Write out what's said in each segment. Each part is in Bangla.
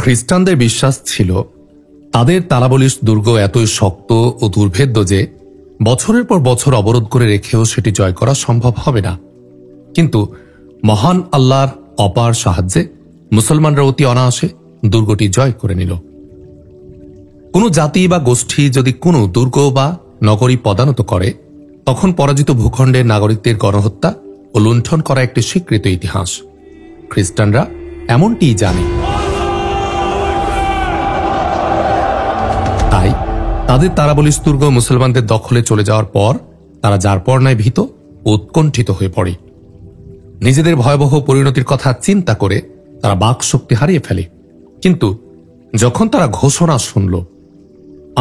খ্রিস্টানদের বিশ্বাস ছিল তাদের তালাবলিশ দুর্গ এতই শক্ত ও দুর্ভেদ্য যে বছরের পর বছর অবরোধ করে রেখেও সেটি জয় করা সম্ভব হবে না। কিন্তু মহান আল্লাহর অপার সাহায্যে মুসলমানরা অতি অনায়াসে দুর্গটি জয় করে নিল। কোনো জাতি বা গোষ্ঠী যদি কোনো দুর্গ বা নগরী পদানত করে, তখন পরাজিত ভূখণ্ডের নাগরিকদের গণহত্যা ও লুণ্ঠন করা একটি স্বীকৃত ইতিহাস। খ্রিস্টানরা এমনটিই জানে। তাই তাদের তারাবলিশ দুর্গ মুসলমানদের দখলে চলে যাওয়ার পর তারা যারপরনায় ভীত ও উৎকণ্ঠিত হয়ে পড়ে। নিজেদের ভয়াবহ পরিণতির কথা চিন্তা করে তারা বাক শক্তি হারিয়ে ফেলে। কিন্তু যখন তারা ঘোষণা শুনল,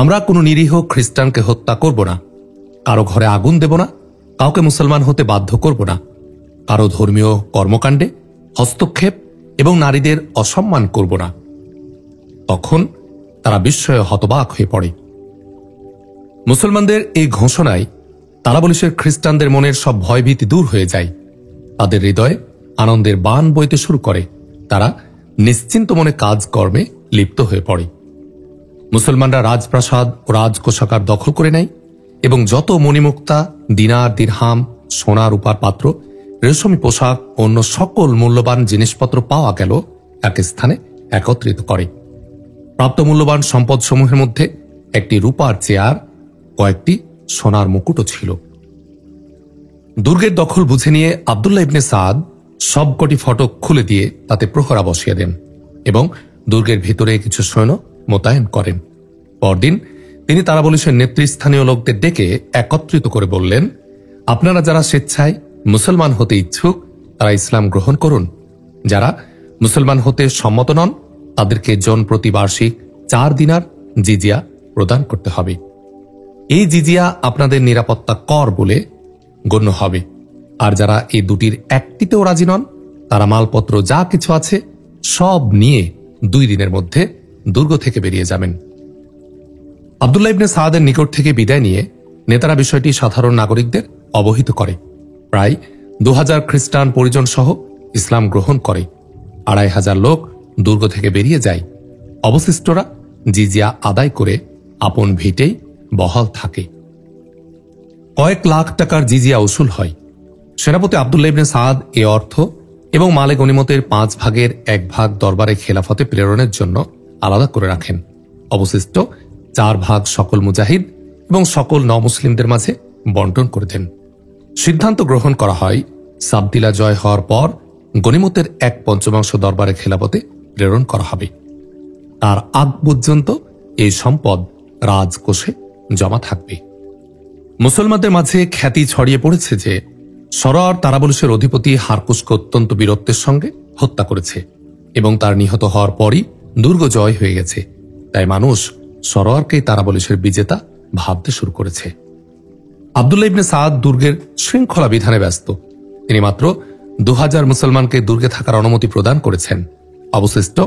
আমরা কোনো নিরীহ খ্রিস্টানকে হত্যা করব না, কারো ঘরে আগুন দেব না, কাউকে মুসলমান হতে বাধ্য করব না, কারো ধর্মীয় কর্মকাণ্ডে হস্তক্ষেপ এবং নারীদের অসম্মান করব না, তখন তারা বিস্ময়ে হতবাক হয়ে পড়ে। মুসলমানদের এই ঘোষণায় তারাবলিশের খ্রিস্টানদের মনের সব ভয়ভীতি দূর হয়ে যায়। তাদের হৃদয়ে আনন্দের বাণ বইতে শুরু করে। তারা নিশ্চিন্ত মনে কাজকর্মে লিপ্ত হয়ে পড়ে। মুসলমানরা রাজপ্রাসাদ ও রাজকোষাগার দখল করে নেয় এবং যত মণিমুক্তা, দিনার, দিরহাম, সোনা রূপার পাত্র, রেশমি পোশাক, অন্য সকল মূল্যবান জিনিসপত্র পাওয়া গেল এক স্থানে একত্রিত করে। প্রাপ্ত মূল্যবান সম্পদসমূহের মধ্যে একটি রূপার চেয়ার, কয়েকটি সোনার মুকুটও ছিল। দুর্গের দখল বুঝে নিয়ে আব্দুল্লাহ ইবনে সাদ সবকটি ফটক খুলে দিয়ে তাতে প্রহরা বসিয়ে দেন এবং দুর্গের ভিতরে কিছু সৈন্য মোতায়েন করেন। পরদিন তিনি তারাবলিশের নেতৃস্থানীয় লোকদের ডেকে একত্রিত করে বললেন, আপনারা যারা স্বেচ্ছায় মুসলমান হতে ইচ্ছুক তারা ইসলাম গ্রহণ করুন। যারা মুসলমান হতে সম্মত নন তাদেরকে জন প্রতি বার্ষিক 4 দিনার জিজিয়া প্রদান করতে হবে। এই জিজিয়া আপনাদের নিরাপত্তা কর বলে গণ্য হবে। আর যারা এই দুটির একটিতেও রাজি নন তারা মালপত্র যা কিছু আছে সব নিয়ে 2 দিনের মধ্যে দুর্গ থেকে বেরিয়ে যাবেন। আব্দুল্লাহ ইবনে সাদের নিকট থেকে বিদায় নিয়ে নেতারা বিষয়টি সাধারণ নাগরিকদের অবহিত করে। প্রায় 2000 খ্রিস্টান পরিজন সহ ইসলাম গ্রহণ করে। 2500 লোক দুর্গ থেকে বেরিয়ে যায়। অবশিষ্টরা জিজিয়া আদায় করে আপন ভিটেই বহাল থাকে। কয়েক লাখ টাকার জিজিয়া উসুল হয়। সেনাপতি আব্দুল্লাহ ইবনে সাদ এ অর্থ এবং মালে গনিমতের 5 ভাগের 1 ভাগ দরবারে খেলাফতে প্রেরণের জন্য আলাদা করে রাখেন। অবশিষ্ট 4 ভাগ সকল মুজাহিদ এবং সকল নমুসলিমদের মাঝে বন্টন করে দেন। সিদ্ধান্ত গ্রহণ করা হয় সাবদিলা জয় হওয়ার পর গনিমতের 1/5 দরবারে খেলাফতে প্রেরণ করা হবে। তার আগ পর্যন্ত এই সম্পদ রাজকোষে জমা থাকবে। মুসলমানদের মাঝে খ্যাতি ছড়িয়ে পড়েছে যে সরোয়ার তারাবলিশের অধিপতি হারকুশকে অত্যন্ত বীরত্বের সঙ্গে হত্যা করেছে এবং তার নিহত হওয়ার পরই দুর্গ জয় হয়ে গেছে। তাই মানুষ সরোয়ারকেই তারাবলিশের বিজেতা ভাবতে শুরু করেছে। আব্দুল্লাহ ইবনে সাদ দুর্গের শৃঙ্খলা বিধানে ব্যস্ত। তিনি মাত্র 2000 মুসলমানকে দুর্গে থাকার অনুমতি প্রদান করেছেন। অবশিষ্ট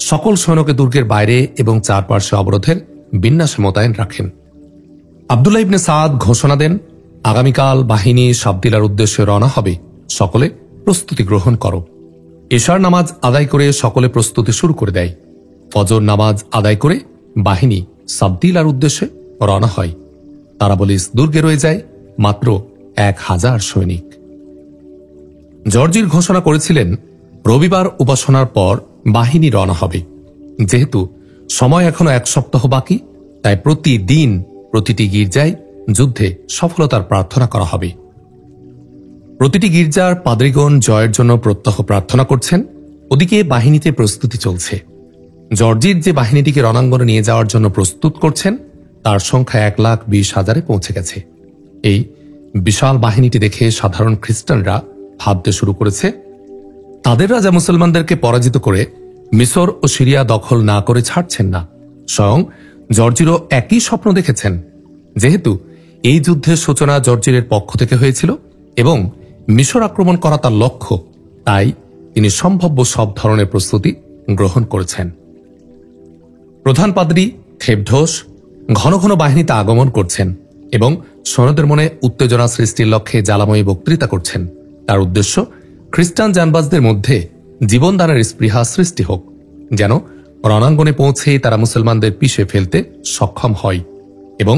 সকল সৈন্যকে দুর্গের বাইরে এবং চারপাশে অবরোধের বিন্যাসে মোতায়েন রাখেন। আব্দুল্লাহ ইবনে সাদ ঘোষণা দেন, আগামীকাল বাহিনী সাবদিলার উদ্দেশ্যে রওনা হবে, সকলে প্রস্তুতি গ্রহণ করো। এশার নামাজ আদায় করে সকলে প্রস্তুতি শুরু করে দেয়। ফজর নামাজ আদায় করে বাহিনী সাবদিলার উদ্দেশ্যে রওনা হয়। তারাবলিশ দুর্গে রয়ে যায় মাত্র 1000 সৈনিক। জর্জির ঘোষণা করেছিলেন রবিবার উপাসনার পর বাহিনী রওনা হবে। যেহেতু সময় এখনো 1 সপ্তাহ বাকি, তাই প্রতিদিন প্রতিটি গির্জায় যুদ্ধে সফলতার প্রার্থনা করা হবে। প্রতিটি গির্জার পাদ্রীগণ জয়ের জন্য প্রত্যহ প্রার্থনা করছেন। ওদিকে বাহিনীতে প্রস্তুতি চলছে। জর্জির যে বাহিনীটিকে রণাঙ্গনে নিয়ে যাওয়ার জন্য প্রস্তুত করছেন তার সংখ্যা 1,20,000-এ পৌঁছে গেছে। এই বিশাল বাহিনীটি দেখে সাধারণ খ্রিস্টানরা ভাবতে শুরু করেছে, তাদের রাজা মুসলমানদেরকে পরাজিত করে মিশর ও সিরিয়া দখল না করে ছাড়ছেন না। স্বয়ং জর্জিরও একই স্বপ্ন দেখেছেন। যেহেতু এই যুদ্ধের সূচনা জর্জিরের পক্ষ থেকে হয়েছিল এবং মিশর আক্রমণ করা তার লক্ষ্য, তাই তিনি সম্ভাব্য সব ধরনের প্রস্তুতি গ্রহণ করেছেন। প্রধান পাদ্রী থেবঢোস ঘন ঘন বাহিনীতে আগমন করছেন এবং সৈন্যদের মনে উত্তেজনা সৃষ্টির লক্ষ্যে জ্বালাময়ী বক্তৃতা করছেন। তার উদ্দেশ্য খ্রিস্টান জানবাজদের মধ্যে জীবনদানের স্পৃহা সৃষ্টি হোক, যেন রণাঙ্গনে পৌঁছে তারা মুসলমানদের পিষে ফেলতে সক্ষম হয় এবং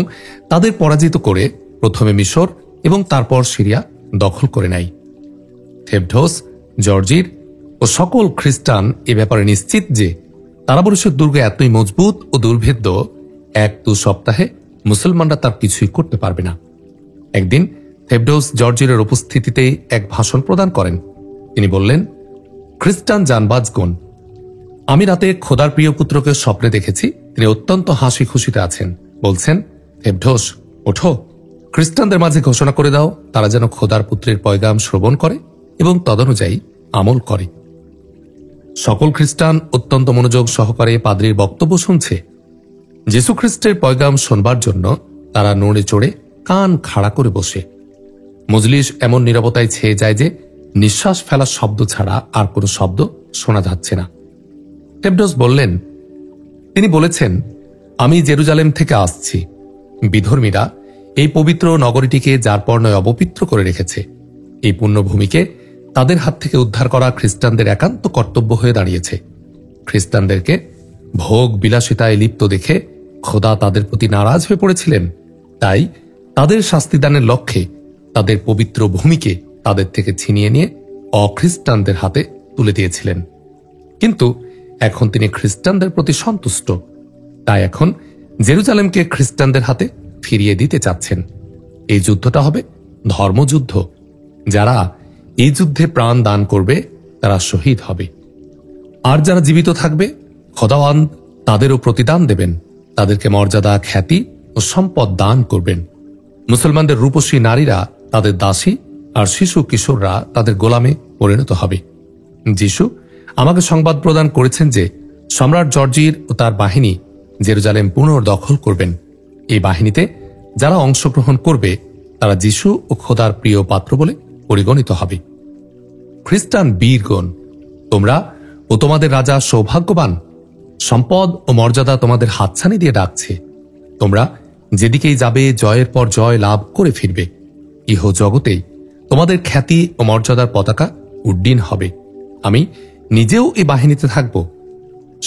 তাদের পরাজিত করে প্রথমে মিশর এবং তারপর সিরিয়া দখল করে নেয়। থেবডোস, জর্জির ও সকল খ্রিস্টান এ ব্যাপারে নিশ্চিত যে তারাবলুসের দুর্গ এতই মজবুত ও দুর্ভেদ্য, 1-2 সপ্তাহে মুসলমানরা তার কিছুই করতে পারবে না। একদিন থেবডোস জর্জিরের উপস্থিতিতে এক ভাষণ প্রদান করেন। তিনি বললেন, খ্রিস্টান জানবাজগণ, আমি রাতে খোদার প্রিয় পুত্রকে স্বপ্নে দেখেছি। তিনি অত্যন্ত হাসি খুশিতে আছেন। বলছেন, থেবডোস, ওঠো, খ্রিস্টানদের মাঝে ঘোষণা করে দাও তারা যেন খোদার পুত্রের পয়গাম শ্রবণ করে এবং তদনুযায়ী আমল করে। সকল খ্রিস্টান অত্যন্ত মনোযোগ সহকারে পাদ্রীর বক্তব্য শুনছে। যীশু খ্রিস্টের পয়গাম শোনবার জন্য তারা নড়ে চড়ে কান খাড়া করে বসে। মজলিস এমন নীরবতায় ছেয়ে যায় যে নিঃশ্বাস ফেলার শব্দ ছাড়া আর কোনো শব্দ শোনা যাচ্ছে না। থেবডোস বললেন, তিনি বলেছেন, আমি জেরুজালেম থেকে আসছি। বিধর্মীরা এই পবিত্র নগরীটিকে যারপরনয় অপবিত্র করে রেখেছে। এই পুণ্যভূমিকে তাদের হাত থেকে উদ্ধার করা খ্রিস্টানদের একান্ত কর্তব্য হয়ে দাঁড়িয়েছে। খ্রিস্টানদেরকে ভোগ বিলাসিতায় লিপ্ত দেখে খোদা তাদের প্রতি নারাজ হয়ে পড়েছিলেন। তাই তাদের শাস্তিদানের লক্ষ্যে তাদের পবিত্র ভূমিকে তাদের থেকে ছিনিয়ে নিয়ে অখ্রিস্টানদের হাতে তুলে দিয়েছিলেন। কিন্তু এখন তিনি খ্রিস্টানদের প্রতি সন্তুষ্ট, তাই এখন জেরুজালেমকে খ্রিস্টানদের হাতে ফিরিয়ে দিতে চাচ্ছেন। এই যুদ্ধটা হবে ধর্মযুদ্ধ। যারা এই যুদ্ধে প্রাণ দান করবে তারা শহীদ হবে, আর যারা জীবিত থাকবে খোদাওয়ান তাদেরও প্রতিদান দেবেন। তাদেরকে মর্যাদা, খ্যাতি ও সম্পদ দান করবেন। মুসলমানদের রূপসী নারীরা তাদের দাসী, আর শিশু কিশোররা তাদের গোলামে পরিণত হবে। যিশু আমাকে সংবাদ প্রদান করেছেন যে সম্রাট জর্জির ও তার বাহিনী জেরুজালেম পুনর্দখল করবেন। এই বাহিনীতে যারা অংশগ্রহণ করবে তারা যিশু ও খোদার প্রিয় পাত্র বলে পরিগণিত হবে। খ্রিস্টান বীরগণ, তোমরা ও তোমাদের রাজা সৌভাগ্যবান। সম্পদ ও মর্যাদা তোমাদের হাতছানি দিয়ে ডাকছে। তোমরা যেদিকেই যাবে জয়ের পর জয় লাভ করে ফিরবে। ইহ জগতেই তোমাদের খ্যাতি ও মর্যাদার পতাকা উড্ডীন হবে। আমি নিজেও এই বাহিনীতে থাকব।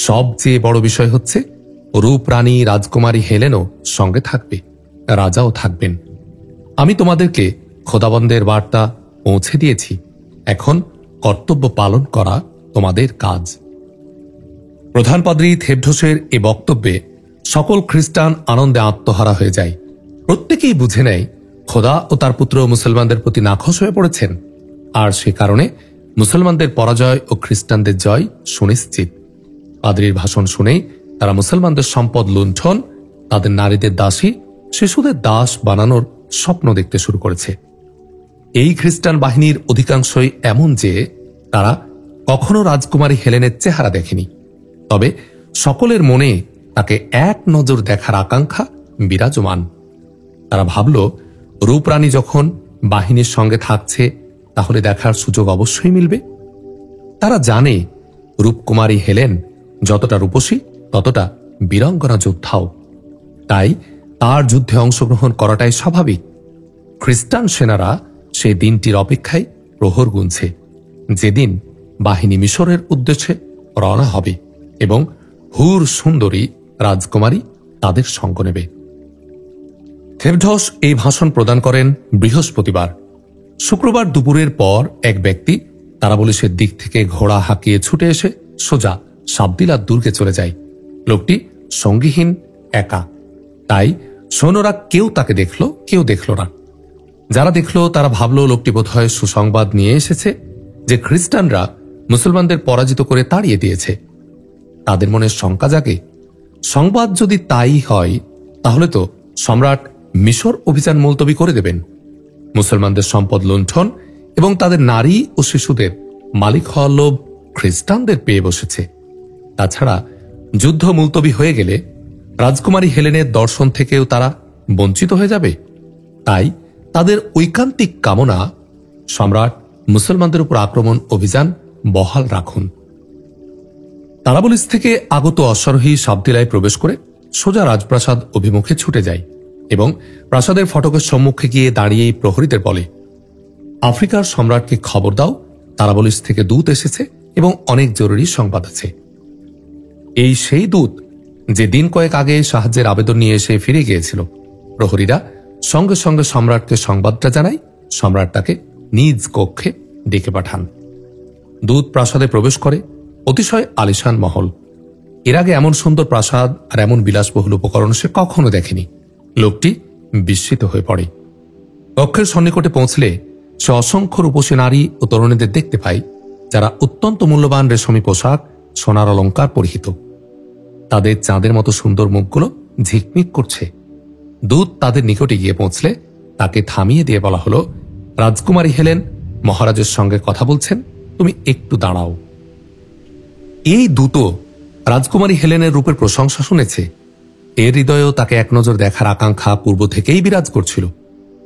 সবচেয়ে বড় বিষয় হচ্ছে রূপরানী রাজকুমারী হেলেনও সঙ্গে থাকবে, রাজাও থাকবেন। আমি তোমাদেরকে খোদাবন্দের বার্তা পৌঁছে দিয়েছি। এখন কর্তব্য পালন করা তোমাদের কাজ। প্রধান পাদ্রী থেবডোসের এ বক্তব্যে সকল খ্রিস্টান আনন্দে আত্মহারা হয়ে যায়। প্রত্যেকেই বুঝে নেয় খোদা ও তার পুত্র মুসলমানদের প্রতি নাখোশ হয়ে পড়েছেন, আর সে কারণে মুসলমানদের পরাজয় ও খ্রিস্টানদের জয় সুনিশ্চিত। পাদ্রীর ভাষণ শুনেই তারা মুসলমানদের সম্পদ লুণ্ঠন, তাদের নারীদের দাসী, শিশুদের দাস বানানোর স্বপ্ন দেখতে শুরু করেছে। এই খ্রিস্টান বাহিনীর অধিকাংশই এমন যে তারা কখনো রাজকুমারী হেলেনের চেহারা দেখেনি, তবে সকলের মনে তাকে এক নজর দেখার আকাঙ্ক্ষা বিরাজমান। তারা ভাবল, রূপরানী যখন বাহিনীর সঙ্গে থাকছে তাহলে দেখার সুযোগ অবশ্যই মিলবে। তারা জানে রূপকুমারী হেলেন যতটা রূপসী ততটা বীরাঙ্গনা যোদ্ধাও, তাই তার যুদ্ধে অংশগ্রহণ করাটাই স্বাভাবিক। খ্রিস্টান সেনারা সেই দিনটির অপেক্ষায় প্রহর গুনছে, যেদিন বাহিনী মিশরের উদ্দেশ্যে রওনা হবে এবং হুর সুন্দরী রাজকুমারী তাদের সঙ্গ নেবে। থেবডোস এই ভাষণ প্রদান করেন বৃহস্পতিবার। শুক্রবার দুপুরের পর এক ব্যক্তি তারাবলিসের দিক থেকে ঘোড়া হাঁকিয়ে ছুটে এসে সোজা সাবদিলার দুর্গে চলে যায়। লোকটি সঙ্গীহীন, একা। তাই সৈন্যরা কেউ তাকে দেখল, কেউ দেখল না। যারা দেখল তারা ভাবল লোকটি বোধহয় সুসংবাদ নিয়ে এসেছে যে খ্রিস্টানরা মুসলমানদের পরাজিত করে তাড়িয়ে দিয়েছে। তাদের মনে শঙ্কা জাগে, সংবাদ যদি তাই হয় তাহলে তো সম্রাট মিশর অভিযান মুলতবি করে দেবেন। মুসলমানদের সম্পদ লুণ্ঠন এবং তাদের নারী ও শিশুদের মালিক হওয়ার লোভ খ্রিস্টানদের পেয়ে বসেছে। তাছাড়া যুদ্ধ মুলতবি হয়ে গেলে রাজকুমারী হেলেনের দর্শন থেকেও তারা বঞ্চিত হয়ে যাবে। তাই তাদের ঐকান্তিক কামনা সম্রাট মুসলমানদের উপর আক্রমণ অভিযান বহাল রাখুন। তারাবলিস থেকে আগত অশ্বারোহী সাবদিলায় প্রবেশ করে সোজা রাজপ্রাসাদ অভিমুখে ছুটে যায় এবং প্রাসাদের ফটকের সম্মুখে গিয়ে দাঁড়িয়ে প্রহরীদের বলে, আফ্রিকার সম্রাটকে খবর দাও, তারাবলিস থেকে দূত এসেছে এবং অনেক জরুরি সংবাদ আছে। এই সেই দূত যে দিন কয়েক আগে সাহায্যের আবেদন নিয়ে এসে ফিরে গিয়েছিল। প্রহরীরা সঙ্গে সঙ্গে সম্রাটকে সংবাদটা জানায়। সম্রাট তাকে নিজ কক্ষে ডেকে পাঠান। দূত প্রাসাদে প্রবেশ করে। অতিশয় আলিশান মহল। এর আগে এমন সুন্দর প্রাসাদ আর এমন বিলাসবহুল উপকরণ সে কখনো দেখেনি। লোকটি বিস্মিত হয়ে পড়ে। কক্ষের সন্নিকটে পৌঁছলে সে অসংখ্য রূপসী নারী ও তরুণীদের দেখতে পায়, যারা অত্যন্ত মূল্যবান রেশমি পোশাক, সোনার অলঙ্কার পরিহিত। তাদের চাঁদের মতো সুন্দর মুখগুলো ঝিকমিক করছে। দূত তাদের নিকটে গিয়ে পৌঁছলে তাকে থামিয়ে দিয়ে বলা হলো, রাজকুমারী হেলেন মহারাজের সঙ্গে কথা বলছেন, তুমি একটু দাঁড়াও। এই দূত রাজকুমারী হেলেনের রূপের প্রশংসা শুনেছে। এর হৃদয়েও তাকে এক নজর দেখার আকাঙ্ক্ষা পূর্ব থেকেই বিরাজ করছিল।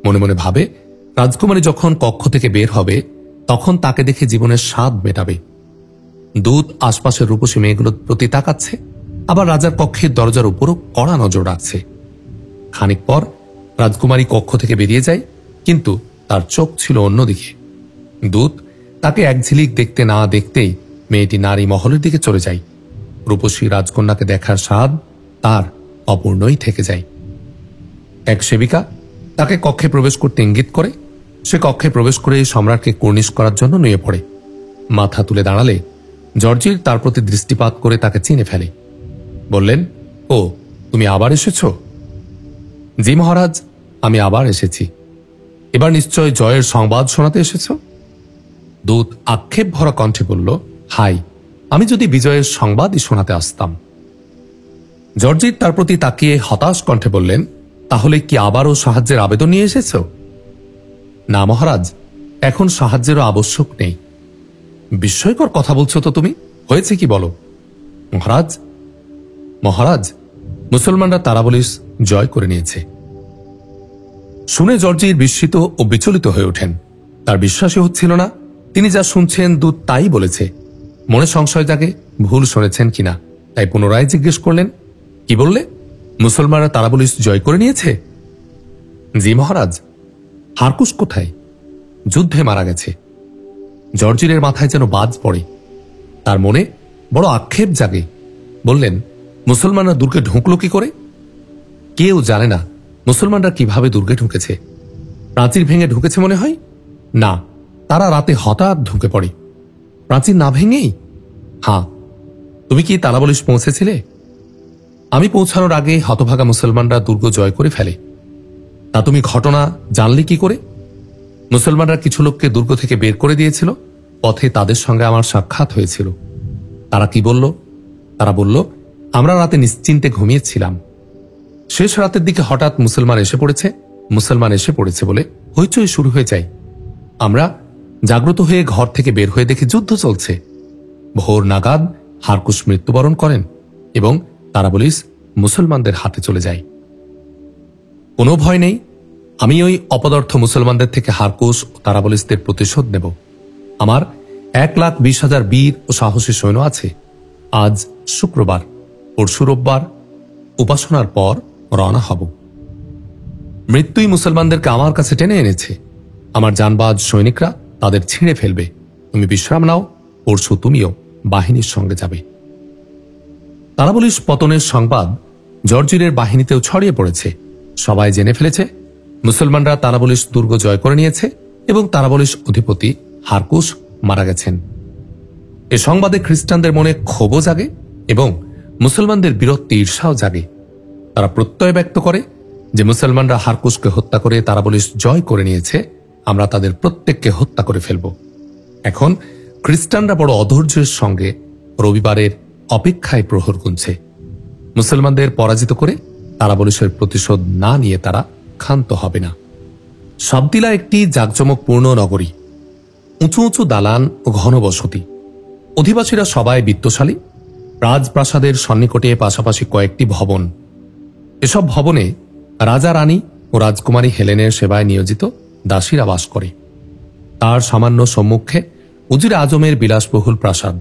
মনে মনে ভাবে, রাজকুমারী যখন কক্ষ থেকে বের হবে তখন তাকে দেখে জীবনের স্বাদ মেটাবে। দূত আশপাশের রূপসী মেয়েগুলোর প্রতি তাকাচ্ছে, আবার রাজার কক্ষের দরজার উপরও কড়া নজর রাখছে। খানিক পর রাজকুমারী কক্ষ থেকে বেরিয়ে যায়, কিন্তু তার চোখ ছিল অন্যদিকে। দূত তাকে এক ঝিলিক দেখতে না দেখতেই মেয়েটি নারী মহলের দিকে চলে যায়। রূপসী রাজকন্যাকে দেখার স্বাদ তার অপূর্ণই থেকে যায়। এক সেবিকা তাকে কক্ষে প্রবেশ করতে ইঙ্গিত করে। সে কক্ষে প্রবেশ করে সম্রাটকে কুর্নিশ করার জন্য নিয়ে পড়ে। মাথা তুলে দাঁড়ালে জর্জির তার প্রতি দৃষ্টিপাত করে তাকে চিনে ফেলে। বললেন, ও, তুমি আবার এসেছ? জি মহারাজ, আমি আবার এসেছি। এবার নিশ্চয় জয়ের সংবাদ শোনাতে এসেছ? দূত আক্ষেপ ভরা কণ্ঠে বলল, হাই, আমি যদি বিজয়ের সংবাদই শোনাতে আসতাম। জর্জির তার প্রতি তাকিয়ে হতাশ কণ্ঠে বললেন, তাহলে কি আবারও সাহায্যের আবেদন নিয়ে এসেছ? না মহারাজ, এখন সাহায্যেরও আবশ্যক নেই। বিস্ময়কর কথা বলছো তো তুমি, হয়েছে কি বলো? মহারাজ মহারাজ মুসলমানরা তারাবলিস জয় করে নিয়েছে। শুনে জর্জির বিস্মিত ও বিচলিত হয়ে ওঠেন। তার বিশ্বাসই হচ্ছিল না তিনি যা শুনছেন দূত তাই বলেছে। মনে সংশয় জাগে ভুল শুনেছেন কিনা, তাই পুনরায় জিজ্ঞেস করলেন, কি বললে? মুসলমানরা তারাবলিস জয় করে নিয়েছে? জি মহারাজ। হারকুশ কোথায়? যুদ্ধে মারা গেছে। জর্জিরের মাথায় যেন বাজ পড়ে। তার মনে বড় আক্ষেপ জাগে। বললেন, মুসলমানরা দুর্গে ঢুকলো কি করে? কেউ জানে না মুসলমানরা কিভাবে দুর্গে ঢুকেছে। প্রাচীর ভেঙে ঢুকেছে মনে হয়। না, তারা রাতে হঠাৎ ঢুকে পড়ে। প্রাচীর না ভেঙেই? হ্যাঁ। তুমি কি তারাবলিস পৌঁছেছিলে? আমি পৌঁছানোর আগে হতভাগা মুসলমানরা দুর্গ জয় করে ফেলে। তা তুমি ঘটনা জানলে কি করে? মুসলমানরা কিছু লোককে দুর্গ থেকে বের করে দিয়েছিল। পথে তাদের সঙ্গে আমার সাক্ষাৎ হয়েছিল। তারা কি বলল? তারা বলল, আমরা রাতে নিশ্চিন্তে ঘুমিয়েছিলাম। শেষ রাতের দিকে হঠাৎ মুসলমান এসে পড়েছে বলে হইচই শুরু হয়ে যায়। আমরা জাগ্রত হয়ে ঘর থেকে বের হয়ে দেখি যুদ্ধ চলছে। ভোর নাগাদ হারকুশ মৃত্যুবরণ করেন এবং তারাবলিস মুসলমানদের হাতে চলে যায়। কোনো ভয় নেই, আমি ওই অপদার্থ মুসলমানদের থেকে হারকুশ ও তারাবলিসদের প্রতিশোধ নেব। আমার 1,20,000 বীর ও সাহসী সৈন্য আছে। আজ শুক্রবার, পরশু রোববার, উপাসনার পর রওনা হব। মৃত্যুই মুসলমানদেরকে আমার কাছে টেনে এনেছে। আমার জানবাজ সৈনিকরা তাদের ছিঁড়ে ফেলবে। তুমি বিশ্রাম নাও, পরশু তুমিও বাহিনীর সঙ্গে যাবে। তারাবলিস পতনের সংবাদ জর্জিরের বাহিনীতেও ছড়িয়ে পড়েছে। সবাই জেনে ফেলেছে মুসলমানরা তারাবলিস দুর্গ জয় করে নিয়েছে এবং তারাবলিস অধিপতি হারকুশ মারা গেছেন। এ সংবাদে খ্রিস্টানদের মনে ক্ষোভও জাগে এবং মুসলমানদের বিরক্তি ঈর্ষাও জাগে। তারা প্রত্যয় ব্যক্ত করে যে মুসলমানরা হারকুশকে হত্যা করে তারাবলিস জয় করে নিয়েছে, আমরা তাদের প্রত্যেককে হত্যা করে ফেলব। এখন খ্রিস্টানরা বড় অধৈর্যের সঙ্গে রবিবারের অপেক্ষায় প্রহর গুনছে। মুসলমানদের পরাজিত করে তারাবলিসের প্রতিশোধ না নিয়ে তারা ক্ষান্ত হবে না। সাবদিলা একটি জাঁকজমকপূর্ণ নগরী। উঁচু উঁচু দালান ও ঘন বসতি। অধিবাসীরা সবাই বিত্তশালী। রাজপ্রাসাদের সন্নিকটে পাশাপাশি কয়েকটি ভবন। এসব ভবনে রাজা রানী ও রাজকুমারী হেলেনের সেবায় নিয়োজিত দাসীরা বাস করে। তার সামান্য সম্মুখে উজির আজমের বিলাসবহুল প্রাসাদ।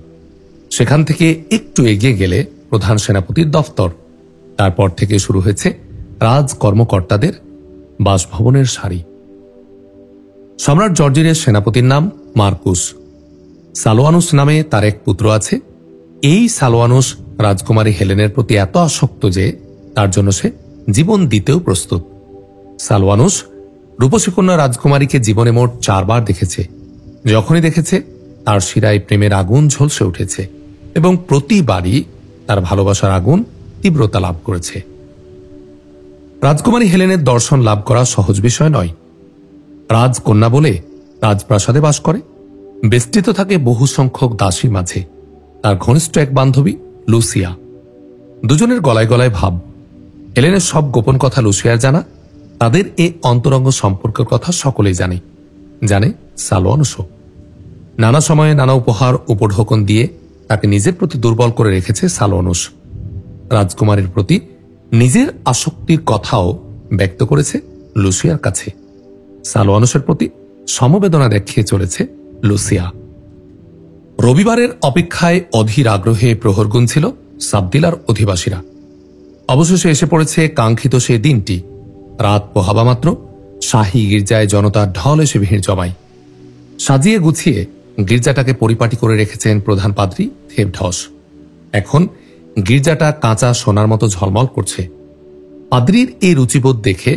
সেখান থেকে একটু এগিয়ে গেলে প্রধান সেনাপতির দফতর। তারপর থেকে শুরু হয়েছে রাজ কর্মকর্তাদের বাসভবনের সারি। সম্রাট জর্জিরের সেনাপতির নাম মার্কুস। সালোয়ানুস নামে তার এক পুত্র আছে। এই সালোয়ানুস রাজকুমারী হেলেনের প্রতি এত আসক্ত যে তার জন্য সে জীবন দিতেও প্রস্তুত। সালোয়ানুস রূপসী কন্যা রাজকুমারীকে জীবনে মোট 4 বার দেখেছে। যখনই দেখেছে তার শিরায় প্রেমের আগুন ঝলসে উঠেছে এবং প্রতিবারই তার ভালোবাসার আগুন তীব্রতা লাভ করেছে। রাজকুমারী হেলেনের দর্শন লাভ করা সহজ বিষয় নয়। রাজকন্যা বলে রাজপ্রাসাদে বাস করে, বেষ্টিত থাকে বহু সংখ্যক দাসীর মাঝে। তার ঘনিষ্ঠ এক বান্ধবী লুসিয়া, দুজনের গলায় গলায় ভাব। হেলেনের সব গোপন কথা লুসিয়ার জানা। তাদের এই অন্তরঙ্গ সম্পর্কের কথা সকলেই জানে, জানে সালোয়ানুসও। নানা সময়ে নানা উপহার উপঢৌকন দিয়ে তাকে নিজের প্রতি দুর্বল করে রেখেছে সালোয়ানুস। রাজকুমারীর প্রতি নিজের আসক্তির কথাও ব্যক্ত করেছে লুসিয়ার কাছে। সালোয়ানুসের প্রতি সমবেদনা দেখিয়ে চলেছে লুসিয়া। রবিবারের অপেক্ষায় অধীর আগ্রহে প্রহর গুনছিল সাবদিলার অধিবাসীরা। অবশেষে এসে পড়েছে কাঙ্ক্ষিত সেই দিনটি। রাত পোহাবা মাত্র শাহী গির্জায় জনতার ঢল এসে ভিড় জমায়। সাজিয়ে গুছিয়ে গির্জাটাকে পরিপাটি করে রেখেছেন প্রধান পাদ্রী থেবঢস। এখন গির্জাটা কাঁচা সোনার মতো ঝলমল করছে। পাদ্রীর এই রুচিবোধ দেখে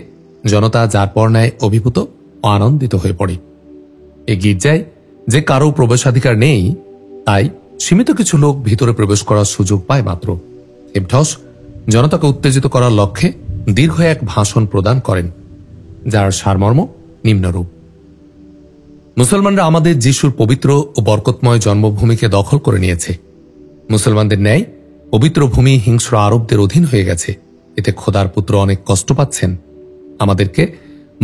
জনতা যার পর ন্যায় অভিভূত ও আনন্দিত হয়ে পড়ে। এই গির্জায় যে কারো প্রবেশাধিকার নেই, তাই সীমিত কিছু লোক ভিতরে প্রবেশ করার সুযোগ পায় মাত্র। থেবঢস জনতাকে উত্তেজিত করার লক্ষ্যে দীর্ঘ এক ভাষণ প্রদান করেন, যার সারমর্ম নিম্নরূপ: মুসলমানরা আমাদের যিশুর পবিত্র ও বরকতময় জন্মভূমিকে দখল করে নিয়েছে। মুসলমানদের ন্যায় পবিত্র ভূমি হিংস্র আরবদের অধীন হয়ে গেছে। এতে খোদার পুত্র অনেক কষ্ট পাচ্ছেন। আমাদেরকে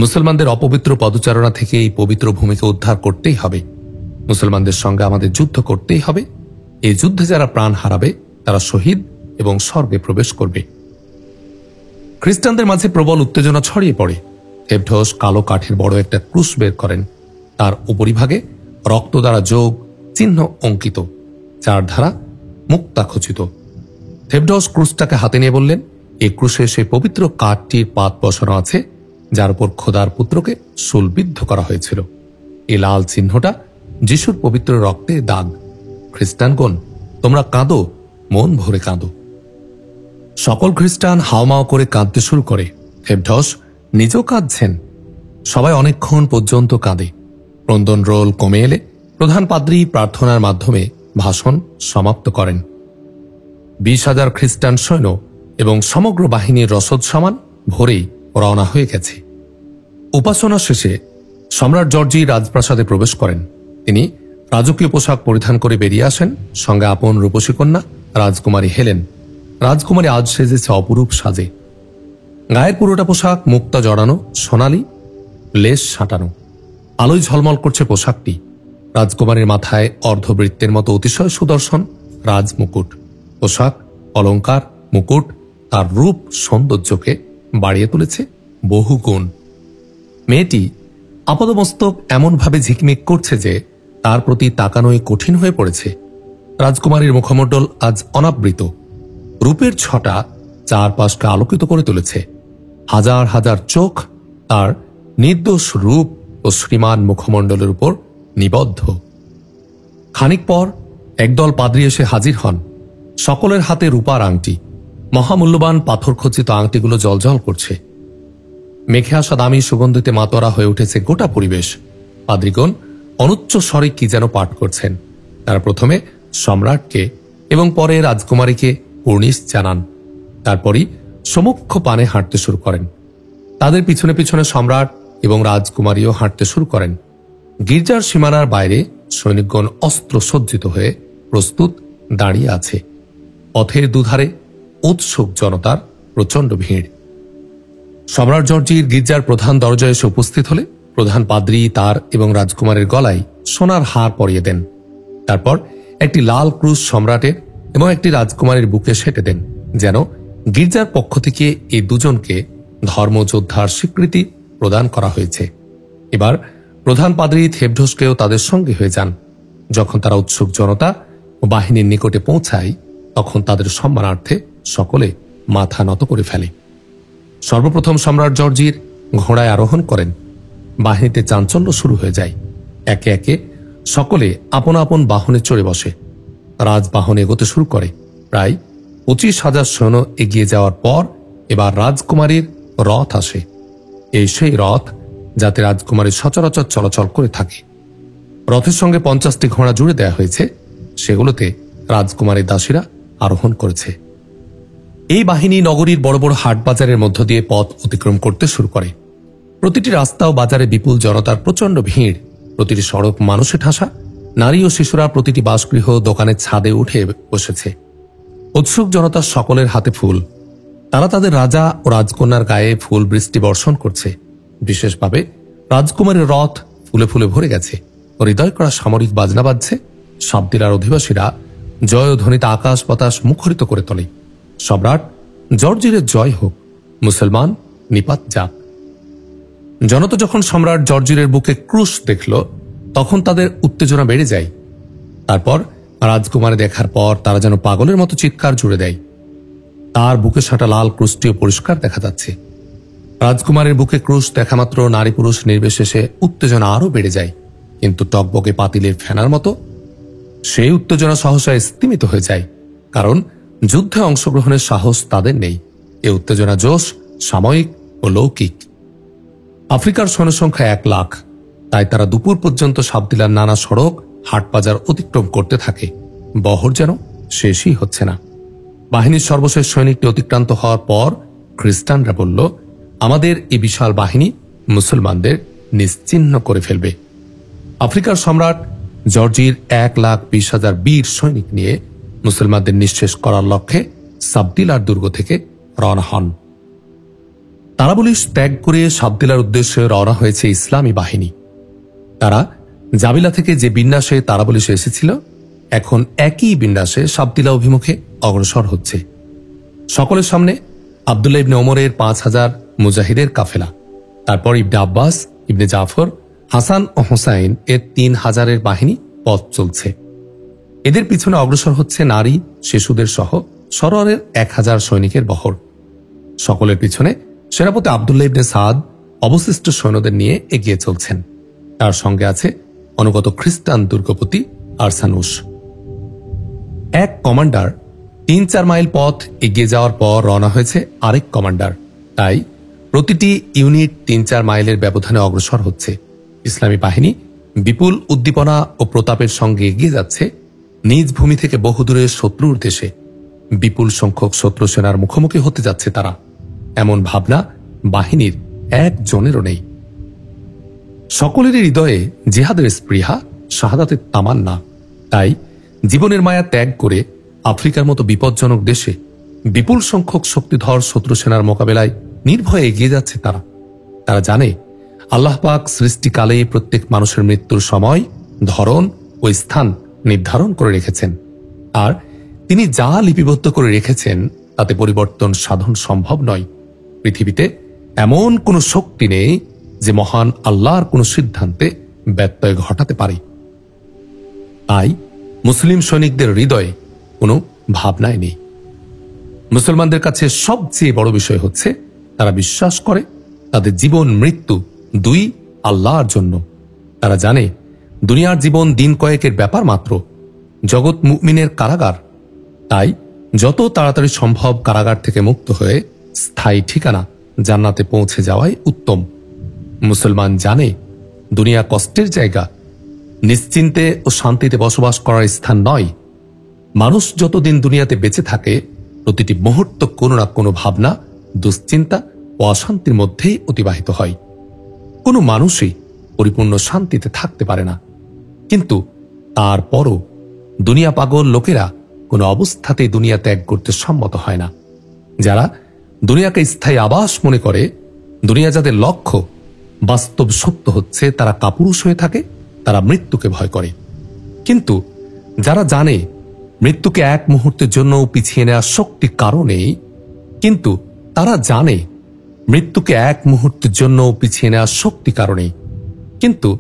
মুসলমানদের অপবিত্র পদচারণা থেকে এই পবিত্র ভূমিকে উদ্ধার করতেই হবে। মুসলমানদের সঙ্গে আমাদের যুদ্ধ করতেই হবে। এই যুদ্ধে যারা প্রাণ হারাবে তারা শহীদ এবং স্বর্গে প্রবেশ করবে। খ্রিস্টানদের মাঝে প্রবল উত্তেজনা ছড়িয়ে পড়ে। থেবঢস কালো কাঠের বড় একটা ক্রুশ বের করেন। তার উপরিভাগে রক্ত দ্বারা যোগ চিহ্ন অঙ্কিত, চারধারা মুক্তা খচিত। থেবঢস ক্রুশটাকে হাতে নিয়ে বললেন, এই ক্রুশে সেই পবিত্র কাঠটির পাত বসানো আছে যার উপর খোদার পুত্রকে শুলবিদ্ধ করা হয়েছিল। এই লাল চিহ্নটা যিশুর পবিত্র রক্তে দাগ। খ্রিস্টানগণ, তোমরা কাঁদো, মন ভরে কাঁদো। সকল খ্রিস্টান হাওমাও করে কাঁদতে শুরু করে। থেবঢস নিজেও কাঁদছেন। সবাই অনেকক্ষণ পর্যন্ত কাঁদে। ক্রন্দন রোল কমে এলে প্রধান পাদ্রী প্রার্থনার মাধ্যমে ভাষণ সমাপ্ত করেন। 20,000 খ্রিস্টান সৈন্য এবং সমগ্র বাহিনীর রসদ সামান ভরেই রওনা হয়ে গেছে। উপাসনা শেষে সম্রাট জর্জি রাজপ্রাসাদে প্রবেশ করেন। তিনি রাজকীয় পোশাক পরিধান করে বেরিয়ে আসেন, সঙ্গে আপন রূপসী কন্যা রাজকুমারী হেলেন। রাজকুমারী আজ সেজেছে অপরূপ সাজে। গায়ের পুরোটা পোশাক মুক্তা জড়ানো, সোনালি লেশ সাঁটানো। আলোয় ঝলমল করছে পোশাকটি। রাজকুমারীর মাথায় অর্ধবৃত্তের মতো অতিশয় সুদর্শন রাজমুকুট। পোশাক, অলঙ্কার, মুকুট তার রূপ সৌন্দর্যকে বাড়িয়ে তুলেছে বহু গুণ। মেয়েটি আপাদমস্তক এমনভাবে ঝিকমিক করছে যে তার প্রতি তাকানোই কঠিন হয়ে পড়েছে। রাজকুমারীর মুখমণ্ডল আজ অনাবৃত। রূপের ছটা চারপাশকে আলোকিত করে তুলেছে। হাজার হাজার চোখ তার নির্দোষ রূপ ও শ্রীমান মুখমণ্ডলের উপর নিবদ্ধ। খানিক পর একদল পাদ্রী এসে হাজির হন। সকলের হাতে রূপার আংটি। মহামূল্যবান পাথর খচিত আংটিগুলো জলজল করছে। মেঘে আসা দামি সুগন্ধিতে মাতোয়ারা হয়ে উঠেছে গোটা পরিবেশ। পাদ্রীগণ অনুচ্চ স্বরে কি যেন পাঠ করছেন। তারা প্রথমে সম্রাটকে এবং পরে রাজকুমারীকে কুর্নিশ জানান। তারপরই সমুখ্য পানে হাঁটতে শুরু করেন। তাদের পিছনে পিছনে সম্রাট এবং রাজকুমারীও হাঁটতে শুরু করেন। গির্জার সীমানার বাইরে সৈনিকগণ অস্ত্র সজ্জিত হয়ে প্রস্তুত দাঁড়িয়ে আছে। পথের দুধারে উৎসুক জনতার প্রচণ্ড ভিড়। সম্রাট জর্জির গির্জার প্রধান দরজায় এসে উপস্থিত হলে প্রধান পাদ্রী তার এবং রাজকুমারের গলায় সোনার হার পরিয়ে দেন। তারপর একটি লাল ক্রুশ সম্রাটের এবং একটি রাজকুমারীর বুকে সেটে দেন, যেন গির্জার পক্ষ থেকে এই দুজনকে ধর্মযোদ্ধার স্বীকৃতি প্রদান করা হয়েছে। এবার প্রধান পাদ্রী থেবঢসকেও তাদের সঙ্গে হয়ে যান। যখন তারা উৎসুক জনতা ও বাহিনীর নিকটে পৌঁছায়, তখন তাদের সম্মানার্থে সকলে মাথা নত করে ফেলে। সর্বপ্রথম সম্রাট জর্জির ঘোড়ায় আরোহণ করেন। বাহিনীতে চাঞ্চল্য শুরু হয়ে যায়। একে একে সকলে আপন আপন বাহনে চড়ে বসে। রাজবাহনে এগোতে শুরু করে। প্রায় 25,000 সৈন্য এগিয়ে যাওয়ার পর এবার রাজকুমারীর রথ আসে। এই সেই রথ যাতে রাজকুমারী সচরাচর চলাচল করে থাকে। রথের সঙ্গে 50টি ঘোড়া জুড়ে দেওয়া হয়েছে, সেগুলোতে রাজকুমারীর দাসীরা আরোহণ করেছে। এই বাহিনী নগরীর বড় বড় হাট বাজারের মধ্য দিয়ে পথ অতিক্রম করতে শুরু করে। প্রতিটি রাস্তা ও বাজারে বিপুল জনতার প্রচণ্ড ভিড়, প্রতিটি সড়ক মানুষে ঠাসা। নারী ও শিশুরা প্রতিটি বাসগৃহ দোকানের ছাদে উঠে বসেছে। উৎসুক জনতার সকলের হাতে ফুল, তারা তাদের রাজা ও রাজকন্যার গায়ে ফুল বৃষ্টি বর্ষণ করছে। বিশেষভাবে রাজকুমারীর রথ ফুলে ফুলে ভরে গেছে। হৃদয় করা সামরিক বাজনা বাজছে। সাবদিলার অধিবাসীরা জয়ধ্বনিতে আকাশ বাতাস মুখরিত করে তোলে। সম্রাট জর্জিরের জয় হোক, মুসলমান নিপাত যাক। জনতা যখন সম্রাট জর্জিরের বুকে ক্রুশ দেখল, তখন তাদের উত্তেজনা বেড়ে যায়। তারপর রাজকুমারী দেখার পর তারা যেন পাগলের মতো চিৎকার জুড়ে দেয়। তার বুকে সাটা লাল ক্রুশটিও পরিষ্কার দেখা যাচ্ছে। রাজকুমারের বুকে ক্রুশ দেখা মাত্র নারী পুরুষ নির্বিশেষে উত্তেজনা আরও বেড়ে যায়। কিন্তু টকবকে পাতিলের ফেনার মতো সেই উত্তেজনা সহসা স্তিমিত হয়ে যায়, কারণ যুদ্ধে অংশগ্রহণের সাহস তাদের নেই। এ উত্তেজনা জোশ সাময়িক ও লৌকিক। আফ্রিকার জনসংখ্যা 1 লাখ, তাই তারা দুপুর পর্যন্ত সাবদিলার নানা সড়ক হাট বাজার অতিক্রম করতে থাকে। বহর যেন শেষই হচ্ছে না। বাহিনীর সর্বশেষ সৈনিকটি অতিক্রান্ত হওয়ার পর খ্রিস্টানরা বলল, আমাদের এই বিশাল বাহিনী মুসলমানদের নিশ্চিহ্ন করে ফেলবে। আফ্রিকার সম্রাট জর্জির 1,20,000 বীর সৈনিক নিয়ে মুসলমানদের নিঃশেষ করার লক্ষ্যে সাবদিলার দুর্গ থেকে রওনা হন। তারাবলিশ ত্যাগ করে সাবদিলার উদ্দেশ্যে রওনা হয়েছে ইসলামী বাহিনী। তারা জাবিলা থেকে যে বিন্যাসে তারাবলিশে এসেছিল, এখন একই বিন্যাসে সাবদিলা অভিমুখে অগ্রসর হচ্ছে। সকলের সামনে আব্দুল্লাহ ইবনে ওমরের 5,000 মুজাহিদের কাফেলা, তারপর ইবনে আব্বাস, ইবনে জাফর, হাসান ও হোসাইন এর 3,000-এর বাহিনী পথ চলছে। এদের পিছনে অগ্রসর হচ্ছে নারী শিশুদের সহ সরোয়ারের 1,000 সৈনিকের বহর। সকলের পিছনে সেনাপতি আব্দুল্লাহ ইবনে সাদ অবশিষ্ট সৈন্যদের নিয়ে এগিয়ে চলছেন। তার সঙ্গে আছে অনুগত খ্রিস্টান দুর্গপতি আরসানুস। এক কমান্ডার 3-4 মাইল পথ এগিয়ে যাওয়ার পর রওনা হয়েছে আরেক কমান্ডার। তাই প্রতিটি ইউনিট 3-4 মাইলের ব্যবধানে অগ্রসর হচ্ছে। ইসলামী বাহিনী বিপুল উদ্দীপনা ও প্রতাপের সঙ্গে এগিয়ে যাচ্ছে। নিজ ভূমি থেকে বহুদূরে শত্রুর দেশে বিপুল সংখ্যক শত্রু সেনার মুখোমুখি হতে যাচ্ছে তারা, এমন ভাবনা বাহিনীর একজনেরও নেই। সকলেরই হৃদয়ে জিহাদের স্পৃহা, শাহাদাতের তামান্না। তাই জীবনের মায়া ত্যাগ করে আফ্রিকার মতো বিপজ্জনক দেশে বিপুল সংখ্যক শক্তিধর শত্রু সেনার মোকাবেলায় নির্ভয়ে এগিয়ে যাচ্ছে তারা। তারা জানে আল্লাহ পাক সৃষ্টিকালে প্রত্যেক মানুষের মৃত্যুর সময়, ধরন ও স্থান নির্ধারণ করে রেখেছেন, আর তিনি যা লিপিবদ্ধ করে রেখেছেন তাতে পরিবর্তন সাধন সম্ভব নয়। পৃথিবীতে এমন কোন শক্তি নেই যে মহান আল্লাহর কোন সিদ্ধান্তে ব্যত্যয় ঘটাতে পারে। তাই মুসলিম সৈনিকদের হৃদয়ে কোনো ভাবনাই নেই। মুসলমানদের কাছে সবচেয়ে বড় বিষয় হচ্ছে তারা বিশ্বাস করে তাদের জীবন মৃত্যু দুই আল্লাহর জন্য। তারা জানে দুনিয়ার জীবন দিন কয়েকের ব্যাপার মাত্র, জগৎ মুমিনের কারাগার। তাই যত তাড়াতাড়ি সম্ভব কারাগার থেকে মুক্ত হয়ে স্থায়ী ঠিকানা জান্নাতে পৌঁছে যাওয়াই উত্তম। মুসলমান জানে দুনিয়া কষ্টের জায়গা, নিশ্চিন্তে ও শান্তিতে বসবাস করার স্থান নয়। মানুষ যতদিন দুনিয়াতে বেঁচে থাকে প্রতিটি মুহূর্ত কোনো না কোনো ভাবনা, দুশ্চিন্তা ও অশান্তির মধ্যেই অতিবাহিত হয়। কোনো মানুষই পরিপূর্ণ শান্তিতে থাকতে পারে না। কিন্তু তারপরও দুনিয়া পাগল লোকেরা কোনো অবস্থাতেই দুনিয়া ত্যাগ করতে সম্মত হয় না। যারা দুনিয়াকে স্থায়ী আবাস মনে করে, দুনিয়া যাদের লক্ষ্য, বাস্তব সত্য হচ্ছে তারা কাপুরুষ হয়ে থাকে, তারা মৃত্যুকে ভয় করে। কিন্তু যারা জানে মৃত্যুকে এক মুহূর্তের জন্য পিছিয়ে নেওয়ার শক্তি কারো নেই, কিন্তু তারা জানে মৃত্যুকে এক মুহূর্তের জন্য পিছিয়ে নেওয়ার শক্তি কারণেই, কিন্তু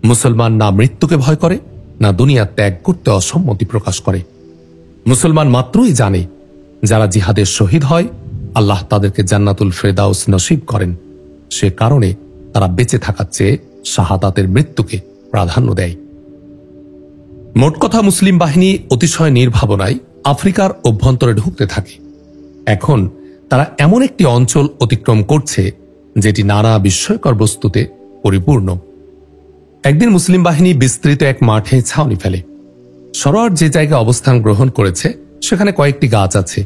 মুসলমান না মৃত্যুকে ভয় করে না দুনিয়া ত্যাগ করতে অসম্মতি প্রকাশ করে। মুসলমান মাত্রই জানে যারা জিহাদের শহীদ হয় আল্লাহ তাদেরকে জান্নাতুল ফেরদাউস নসিব করেন। সে কারণে তারা বেঁচে থাকার চেয়ে শাহাদাতের মৃত্যুকে প্রাধান্য দেয়। মোট কথা, মুসলিম বাহিনী অতিশয় নির্ভাবনায় আফ্রিকার অভ্যন্তরে ঢুকতে থাকে। এখন তারা এমন একটি অঞ্চল অতিক্রম করছে যেটি নানা বিস্ময়কর বস্তুতে পরিপূর্ণ। একদিন মুসলিম বাহিনী বিস্তৃত এক মাঠে ছাউনি ফেলে। সরোয়ার যে জায়গায় অবস্থান গ্রহণ করেছে সেখানে কয়েকটি গাছ আছে।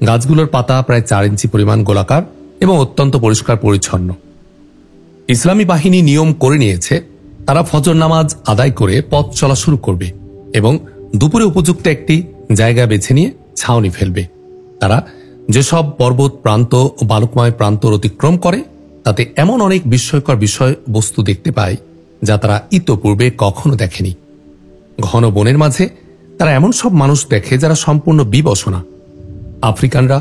গাছগুলোর পাতা প্রায় 4 ইঞ্চি পরিমাণ গোলাকার এবং অত্যন্ত পরিষ্কার পরিচ্ছন্ন। ইসলামী বাহিনী নিয়ম করে নিয়েছে তারা ফজর নামাজ আদায় করে পথ চলা শুরু করবে এবং দুপুরে উপযুক্ত একটি জায়গা বেছে নিয়ে ছাউনি ফেলবে। তারা যেসব পর্বত প্রান্ত ও বালুকময় প্রান্তর অতিক্রম করে তাতে এমন অনেক বিস্ময়কর বিষয় বস্তু দেখতে পায় যা তারা ইতোপূর্বে কখনো দেখেনি। ঘন বনের মাঝে তারা এমন সব মানুষ দেখে যারা সম্পূর্ণ বিবসনা। আফ্রিকানরা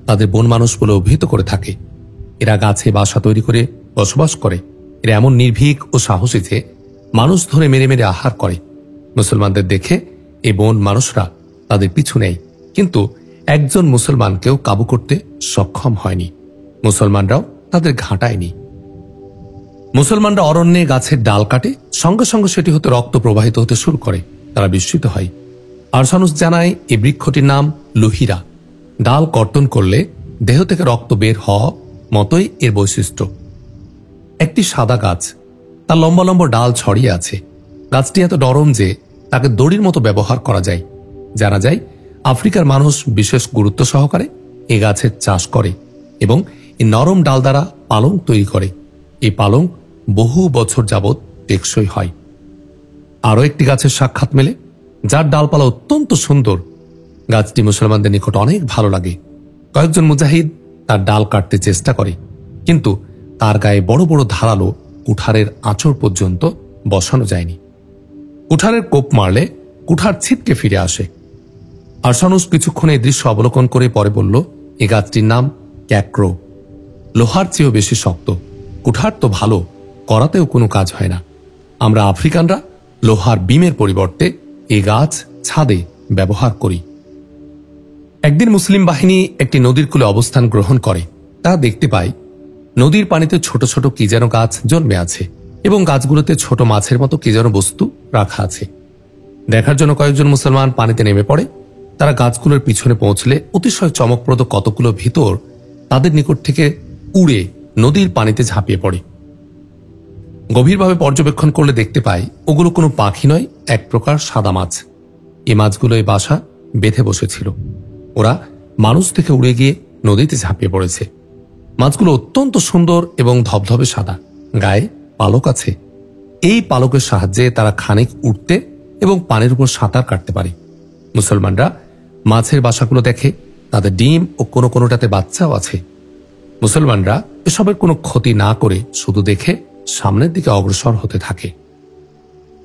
তাদের বন মানুষ বলে অভিহিত করে থাকে। এরা গাছে বাসা তৈরি করে বসবাস করে। এরা এমন নির্ভীক ও সাহসী যে মানুষ ধরে মেরে মেরে আহার করে। মুসলমানদের দেখে এই বন মানুষরা তাদের পিছু নেয়, কিন্তু একজন মুসলমানকেও কাবু করতে সক্ষম হয়নি। মুসলমানরাও তাদের ঘাঁটায়নি। মুসলমানরা অরণ্যে গাছের ডাল কাটে, সঙ্গে সঙ্গে সেটি হতে রক্ত প্রবাহিত হতে শুরু করে। তারা বিস্মিত হয়। আরসানুস জানায় এই বৃক্ষটির নাম লুহিরা। ডাল কর্তন করলে দেহ থেকে রক্ত বের হওয়া মতোই এর বৈশিষ্ট্য। একটি সাদা গাছ, তার লম্বা লম্বা ডাল ছড়িয়ে আছে। গাছটি এত নরম যে তাকে দড়ির মতো ব্যবহার করা যায়। জানা যায় আফ্রিকার মানুষ বিশেষ গুরুত্ব সহকারে এ গাছের চাষ করে এবং এই নরম ডাল দ্বারা পালং তৈরি করে। এই পালং বহু বছর যাবৎ টেকসই হয়। আরও একটি গাছের সাক্ষাৎ মেলে যার ডালপালা অত্যন্ত সুন্দর। গাছটি মুসলমানদের নিকট অনেক ভালো লাগে। কয়েকজন মুজাহিদ তার ডাল কাটতে চেষ্টা করে, কিন্তু তার গায়ে বড় বড় ধারালো কুঠারের আঁচড় পর্যন্ত বসানো যায়নি। কুঠারের কোপ মারলে কুঠার ছিটকে ফিরে আসে। আরসানুস কিছুক্ষণ এই দৃশ্য অবলোকন করে পরে বলল, এ গাছটির নাম ক্যাক্রো। লোহার চেয়েও বেশি শক্ত। কুঠার তো ভালো, করাতেও কোনো কাজ হয় না। আমরা আফ্রিকানরা লোহার বিমের পরিবর্তে এ গাছ ছাদে ব্যবহার করি। একদিন মুসলিম বাহিনী একটি নদীর কূলে অবস্থান গ্রহণ করে। তারা দেখতে পায় নদীর পানিতে ছোট ছোট কি যেন গাছ জন্মে আছে এবং গাছগুলোতে ছোট মাছের মতো কি যেন বস্তু রাখা আছে। দেখার জন্য কয়েকজন মুসলমান পানিতে নেমে পড়ে। তারা গাছগুলোর পিছনে পৌঁছলে অতিশয় চমকপ্রদ কতগুলো ভিতর তাদের নিকট থেকে উড়ে নদীর পানিতে ঝাঁপিয়ে পড়ে। গভীরভাবে পর্যবেক্ষণ করলে দেখতে পাই ওগুলো কোনো পাখি নয়, এক প্রকার সাদা মাছ। এই মাছগুলো এই বাসা বেঁধে বসেছিল। ওরা মানুষ থেকে উড়ে গিয়ে নদীতে ঝাঁপিয়ে পড়েছে। মাছগুলো অত্যন্ত সুন্দর এবং ধবধবে সাদা, গায়ে পালক আছে। এই পালকের সাহায্যে তারা খানিক উঠতে এবং পানির উপর সাঁতার কাটতে পারে। মুসলমানরা মাছের বাসাগুলো দেখে, তাদের ডিম ও কোনো কোনোটাতে বাচ্চাও আছে। মুসলমানরা এসবের কোনো ক্ষতি না করে শুধু দেখে সামনের দিকে অগ্রসর হতে থাকে।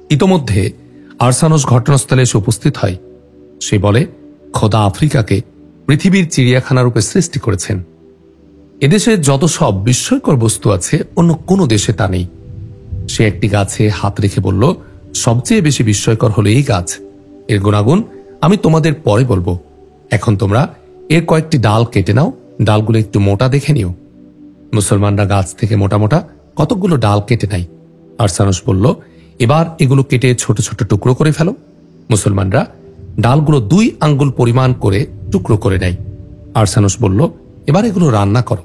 ইতোমধ্যে আরসানুস ঘটনাস্থলে এসে উপস্থিত হয়। সে বলে, খোদা আফ্রিকাকে পৃথিবীর চিড়িয়াখানা রূপে সৃষ্টি করেছেন। এদেশে যত সব বিস্ময়কর বস্তু আছে অন্য কোনো দেশে তা নেই। সে একটি গাছে হাত রেখে বলল, সবচেয়ে বেশি বিস্ময়কর হলো এই গাছ। এর গুণাগুণ আমি তোমাদের পরে বলবো। এখন তোমরা এর কয়েকটি ডাল কেটে নাও, ডালগুলো একটু মোটা দেখে নিও। মুসলমানরা গাছ থেকে মোটা মোটা কতকগুলো ডাল কেটে নেয়। আরসানুস বলল, এবার এগুলো কেটে ছোট ছোট টুকরো করে ফেলো। মুসলমানরা ডালগুলো 2 আঙ্গুল পরিমাণ করে টুকরো করে নেয়। আরসানুস বলল, এবার এগুলো রান্না করো।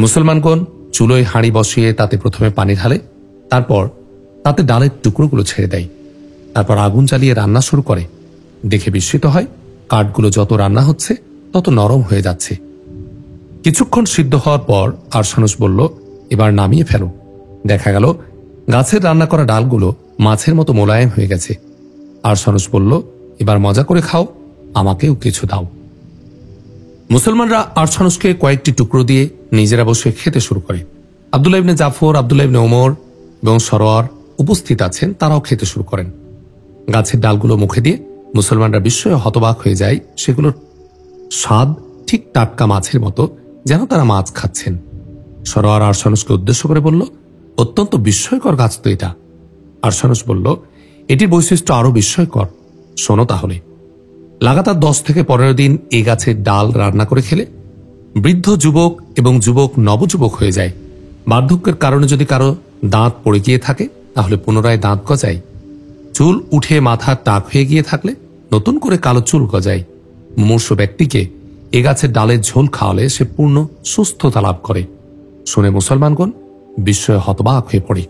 মুসলমানগণ চুলোয় হাঁড়ি বসিয়ে তাতে প্রথমে পানি ঢালে, তারপর তাতে ডালের টুকরোগুলো ছেড়ে দেয়। তারপর আগুন জ্বালিয়ে রান্না শুরু করে। দেখে বিস্মিত হয়, কাঠগুলো যত রান্না হচ্ছে তত নরম হয়ে যাচ্ছে। কিছুক্ষণ সিদ্ধ হওয়ার পর আরসানুস বলল, এবার নামিয়ে ফেলো। দেখা গেল গাছের রান্না করা ডালগুলো মাছের মতো মোলায়েম হয়ে গেছে। আরসানুস বলল, এবার মজা করে খাও, আমাকেও কিছু দাও। মুসলমানরা আরসানুসকে কয়েকটি টুকরো দিয়ে নিজেরা বসে খেতে শুরু করে। আব্দুল্লাহ ইবনে জাফর, আব্দুল্লাহ ইবনে ওমর এবং সরোয়ার উপস্থিত আছেন, তারাও খেতে শুরু করেন। গাছের ডালগুলো মুখে দিয়ে মুসলমানরা বিস্ময়ে হতবাক হয়ে যায়। সেগুলোর স্বাদ ঠিক টাটকা মাছের মতো, যেন তারা মাছ খাচ্ছেন। সরোয়ার আরসানুসকে উদ্দেশ্য করে বলল, অত্যন্ত বিস্ময়কর গাছ তো এটা। আরসানুস বলল, এটির বৈশিষ্ট্য আরো বিস্ময়কর, শোনো তাহলে। লাগাতার 10 থেকে 15 দিন এই গাছের ডাল রান্না করে খেলে বৃদ্ধ যুবক এবং যুবক নবযুবক হয়ে যায়। বার্ধক্যের কারণে যদি কারো দাঁত পড়ে গিয়ে থাকে তাহলে পুনরায় দাঁত গজায়। চুল উঠে মাথার টাক হয়ে গিয়ে থাকলে নতুন করে কালো চুল গজায়। মুমূর্ষ ব্যক্তিকে এ গাছের ডালের ঝোল খাওয়ালে সে পূর্ণ সুস্থতা লাভ করে। শুনে মুসলমানগণ বিস্ময়ে হতবাক হয়ে পড়ে।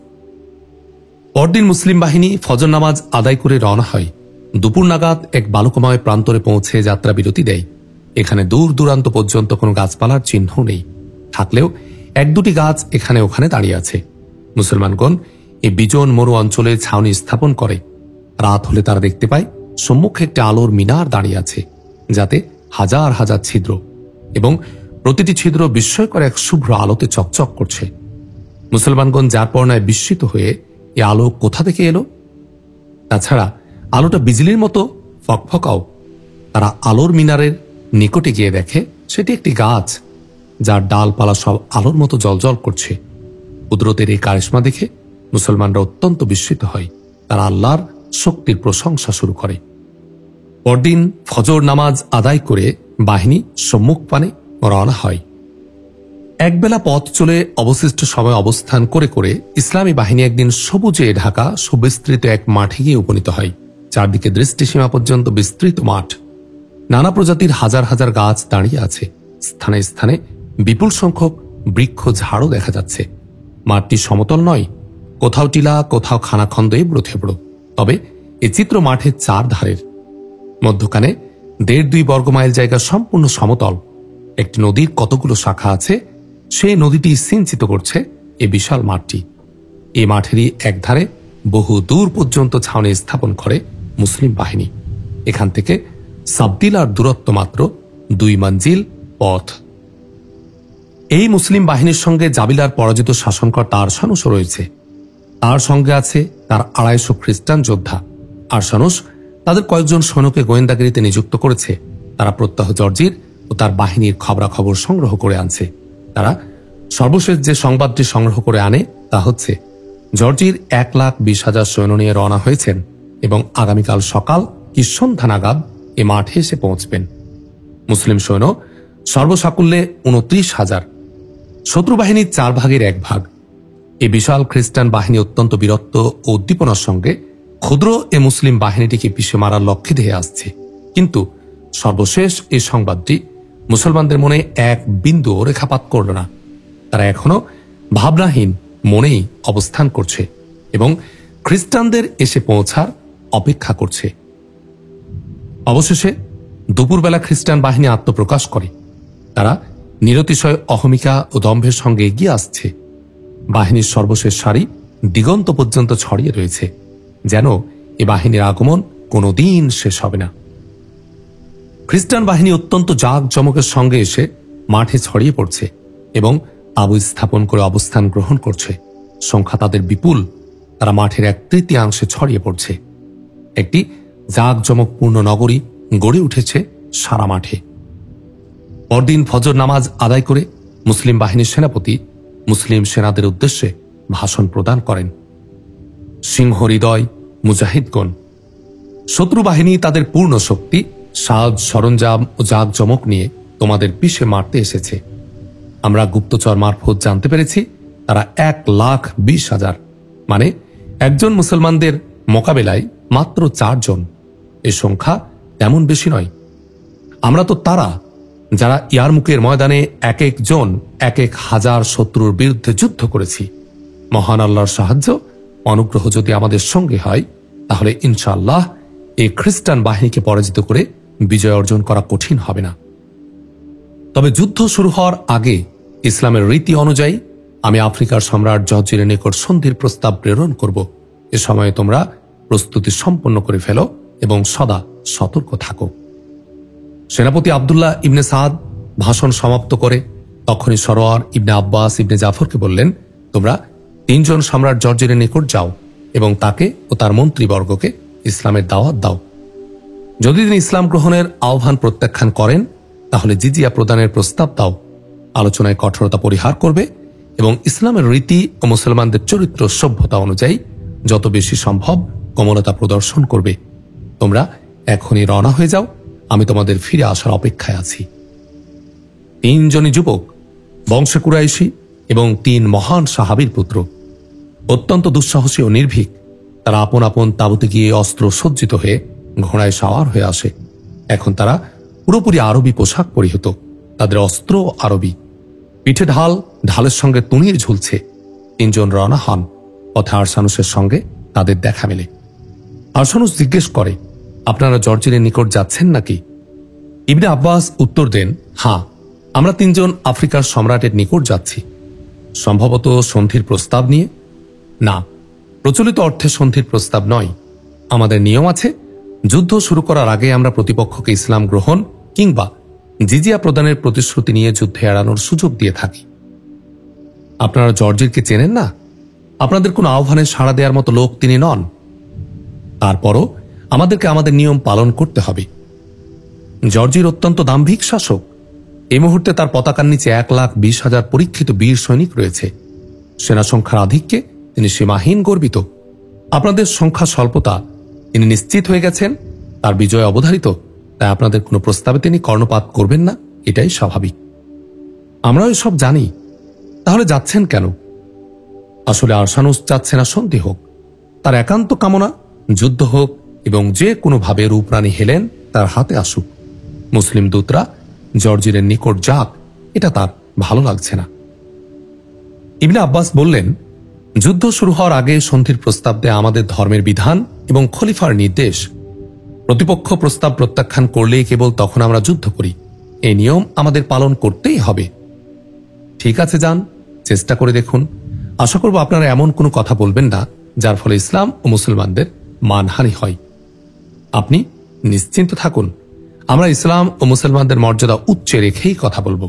পরদিন মুসলিম বাহিনী ফজর নামাজ আদায় করে রওনা হয়। দুপুর নাগাদ এক বালুকাময় প্রান্তরে পৌঁছে যাত্রা বিরতি দেয়। এখানে দূর দূরান্ত পর্যন্ত কোনো গাছপালার চিহ্ন নেই, থাকলেও এক দুটি গাছ এখানে ওখানে দাঁড়িয়ে আছে। মুসলমানগণ এই বিজন মরু অঞ্চলে ছাউনি স্থাপন করে। রাত হলে তারা দেখতে পায় সম্মুখে একটি আলোর মিনার দাঁড়িয়ে আছে, যাতে হাজার হাজার ছিদ্র, এবং প্রতিটি ছিদ্র বিস্ময়কর এক শুভ্র আলোতে চকচক করছে। মুসলমানগণ যার পর্ণায় বিস্মিত হয়ে এ আলো কোথা থেকে এলো। তাছাড়া আলোটা বিজলির মতো ফকফকাও। তারা আলোর মিনারের নিকটে গিয়ে দেখে সেটি একটি গাছ, যার ডালপালা সব আলোর মতো জ্বলজ্বল করছে। কুদরতের এই কারিশমা দেখে মুসলমানরা অত্যন্ত বিস্মিত হয়। তারা আল্লাহর শক্তির প্রশংসা শুরু করে। পরদিন ফজর নামাজ আদায় করে বাহিনী সম্মুখ পানে রওনা হয়। একবেলা পথ চলে অবশিষ্ট সময় অবস্থান করে করে ইসলামী বাহিনী একদিন সবুজে ঢাকা সুবিস্তৃত এক মাঠে গিয়ে উপনীত হয়। চারদিকে দৃষ্টিসীমা পর্যন্ত বিস্তৃত মাঠ। নানা প্রজাতির হাজার হাজার গাছ দাঁড়িয়ে আছে। স্থানে স্থানে বিপুল সংখ্যক বৃক্ষ ঝাড়ও দেখা যাচ্ছে। মাঠটি সমতল নয়, কোথাও টিলা, কোথাও খানাখন্দ এবড়ো থেবড়ো। তবে এ চিত্র মাঠের চার ধারের। মধ্যখানে 1.5-2 বর্গমাইল জায়গা সম্পূর্ণ সমতল। একটি নদীর কতগুলো শাখা আছে, সেই নদীটি সিঞ্চিত করছে এ বিশাল মাঠটি। এই মাঠেরই একধারে বহু দূর পর্যন্ত ছাউনি স্থাপন করে মুসলিম বাহিনী। এখান থেকে সাবদিলার দূরত্ব মাত্র 2 মঞ্জিল পথ। এই মুসলিম বাহিনীর সঙ্গে জাবিলার পরাজিত শাসনকর্তা আরসানুসও রয়েছে। তার সঙ্গে আছে তার 250 খ্রিস্টান যোদ্ধা। আরসানুস তাদের কয়েকজন সৈন্যকে গোয়েন্দাগিরিতে নিযুক্ত করেছে। তারা প্রত্যহ জর্জির ও তার বাহিনীর খবরাখবর সংগ্রহ করে আনছে। তারা সর্বশেষ যে সংবাদটি সংগ্রহ করে আনে তা হচ্ছে, জর্জির 1,20,000 সৈন্য নিয়ে রওনা হয়েছেন এবং আগামীকাল সকাল কি সন্ধ্যা নাগাদ এ মাঠে এসে পৌঁছবেন। মুসলিম সৈন্য সর্বসাকুল্যে 29,000। শত্রু বাহিনীর 4 ভাগের 1 ভাগ। এই বিশাল খ্রিস্টান বাহিনী অত্যন্ত বীরত্ব ও উদ্দীপনার সঙ্গে ক্ষুদ্র এ মুসলিম বাহিনীটিকে পিছিয়ে মারার লক্ষ্যে ধেয়ে আসছে। কিন্তু সর্বশেষ এই সংবাদটি মুসলমানদের মনে এক বিন্দু রেখাপাত করল না। তারা এখনো ভাবনাহীন মনেই অবস্থান করছে এবং খ্রিস্টানদের এসে পৌঁছার অপেক্ষা করছে। অবশেষে দুপুরবেলা খ্রিস্টান বাহিনী আত্মপ্রকাশ করে। তারা নিরতিশয় অহমিকা ও দম্ভের সঙ্গে এগিয়ে আসছে। বাহিনীর সর্বশেষ সারি দিগন্ত পর্যন্ত ছড়িয়ে রয়েছে, যেন এ বাহিনীর আগমন কোনোদিন শেষ হবে না। খ্রিস্টান বাহিনী অত্যন্ত জাঁকজমকের সঙ্গে এসে মাঠে ছড়িয়ে পড়ছে এবং তাঁবু স্থাপন করে অবস্থান গ্রহণ করছে। সংখ্যা তাদের বিপুল। তারা মাঠের 1/3 ছড়িয়ে পড়ছে। একটি জাঁকজমকপূর্ণ নগরী গড়ে উঠেছে সারা মাঠে। পরদিন ফজর নামাজ আদায় করে মুসলিম বাহিনীর সেনাপতি মুসলিম সেনাদের উদ্দেশ্যে ভাষণ প্রদান করেন। সিংহ হৃদয় মুজাহিদগণ, শত্রু বাহিনী তাদের পূর্ণ শক্তি, সাজ সরঞ্জাম ও জাঁকজমক নিয়ে তোমাদের পিছে মারতে এসেছে। আমরা গুপ্তচর মারফত জানতে পেরেছি তারা 1,20,000, মানে একজন মুসলমানদের মোকাবেলায় মাত্র 4 জন। এ সংখ্যা তেমন বেশি নয়। আমরা তো তারা যারা ইয়ারমুকের ময়দানে 1 জন 1,000 শত্রুর বিরুদ্ধে যুদ্ধ করেছি। মহান আল্লাহর সাহায্য অনুগ্রহ যদি আমাদের সঙ্গে হয়, তাহলে ইনশাআল্লাহ এই খ্রিস্টান বাহিনীকে পরাজিত করে বিজয় অর্জন করা কঠিন হবে না। তবে যুদ্ধ শুরু হওয়ার আগে ইসলামের রীতি অনুযায়ী আমি আফ্রিকার সম্রাট জর্জির নিকট সন্ধির প্রস্তাব প্রেরণ করব। এ সময়ে তোমরা প্রস্তুতি সম্পন্ন করে ফেলো এবং সদা সতর্ক থাকো। সেনাপতি আবদুল্লাহ ইবনে সাদ ভাষণ সমাপ্ত করে তখনই সরোয়ার ইবনে আব্বাস ইবনে জাফরকে বললেন, তোমরা 3 জন সম্রাট জর্জির নিকট যাও এবং তাকে ও তার মন্ত্রীবর্গকে ইসলামের দাওয়াত দাও। যদি তিনি ইসলাম গ্রহণের আহ্বান প্রত্যাখ্যান করেন, তাহলে জিজিয়া প্রদানের প্রস্তাব দাও। আলোচনায় কঠোরতা পরিহার করবে এবং ইসলামের রীতি ও মুসলমানদের চরিত্র সভ্যতা অনুযায়ী যত বেশি সম্ভব কোমলতা প্রদর্শন করবে। তোমরা এখনই রওনা হয়ে যাও, আমি তোমাদের ফিরে আসার অপেক্ষায় আছি। 3 জনই যুবক, বংশে কুরাইশি এবং 3 মহান সাহাবীর পুত্র, অত্যন্ত দুঃসাহসী ও নির্ভীক। তারা আপন আপন তাঁবুতে গিয়ে অস্ত্র সজ্জিত হয়ে ঘোড়ায় সাওয়ার হয়ে আসে। এখন তারা পুরোপুরি আরবি পোশাক পরিহিত, তাদের অস্ত্র আরবি, পিঠে ঢাল, ঢালের সঙ্গে তুণির ঝুলছে। 3 জন রওনা হন। পথে আরসানুসের সঙ্গে তাদের দেখা মেলে। আরসানুস জিজ্ঞেস করে, আপনারা জর্জিনের নিকট যাচ্ছেন নাকি? ইবনে আব্বাস উত্তর দেন, হ্যাঁ, আমরা 3 জন আফ্রিকার সম্রাটের নিকট যাচ্ছি। সম্ভবত সন্ধির প্রস্তাব নিয়ে? না, প্রচলিত অর্থে সন্ধির প্রস্তাব নয়। আমাদের নিয়ম আছে, যুদ্ধ শুরু করার আগে আমরা প্রতিপক্ষকে ইসলাম গ্রহণ কিংবা জিজিয়া প্রদানের প্রতিশ্রুতি নিয়ে যুদ্ধে এড়ানোর সুযোগ দিয়ে থাকি। আপনারা জর্জিরকে চেনেন না? আপনাদের কোন আহ্বানে সাড়া দেওয়ার মতো লোক তিনি নন। তারপরও আমাদেরকে আমাদের নিয়ম পালন করতে হবে। জর্জির অত্যন্ত দাম্ভিক শাসক। এই মুহূর্তে তার পতাকার নিচে 1,20,000 পরীক্ষিত বীর সৈনিক রয়েছে। সেনা সংখ্যার আধিক্যে তিনি সীমাহীন গর্বিত। আপনাদের সংখ্যা স্বল্পতা তিনি নিশ্চিত হয়ে গেছেন, তার বিজয় অবধারিত, তাই আপনাদের কোনো প্রস্তাবে তিনি কর্ণপাত করবেন না, এটাই স্বাভাবিক। আমরাও এসব জানি, তাহলে যাচ্ছেন কেন? আসলে আরসানুস চাচ্ছে না সন্ধি হোক, তার একান্ত কামনা যুদ্ধ হোক এবং যে কোনোভাবে রূপরানী হেলেন তার হাতে আসুক। মুসলিম দূতরা জর্জিরের নিকট যাক, এটা তার ভালো লাগছে না। ইবনে আব্বাস বললেন, যুদ্ধ শুরু হওয়ার আগে সন্ধির প্রস্তাব দেয়া আমাদের ধর্মের বিধান এবং খলিফার নির্দেশ। প্রতিপক্ষ প্রস্তাব প্রত্যাখ্যান করলেই কেবল তখন আমরা যুদ্ধ করি। এই নিয়ম আমাদের পালন করতেই হবে। ঠিক আছে, যান, চেষ্টা করে দেখুন। আশা করব আপনারা এমন কোনো কথা বলবেন না যার ফলে ইসলাম ও মুসলমানদের মানহানি হয়। আপনি নিশ্চিন্ত থাকুন, আমরা ইসলাম ও মুসলমানদের মর্যাদা উচ্চে রেখেই কথা বলবো।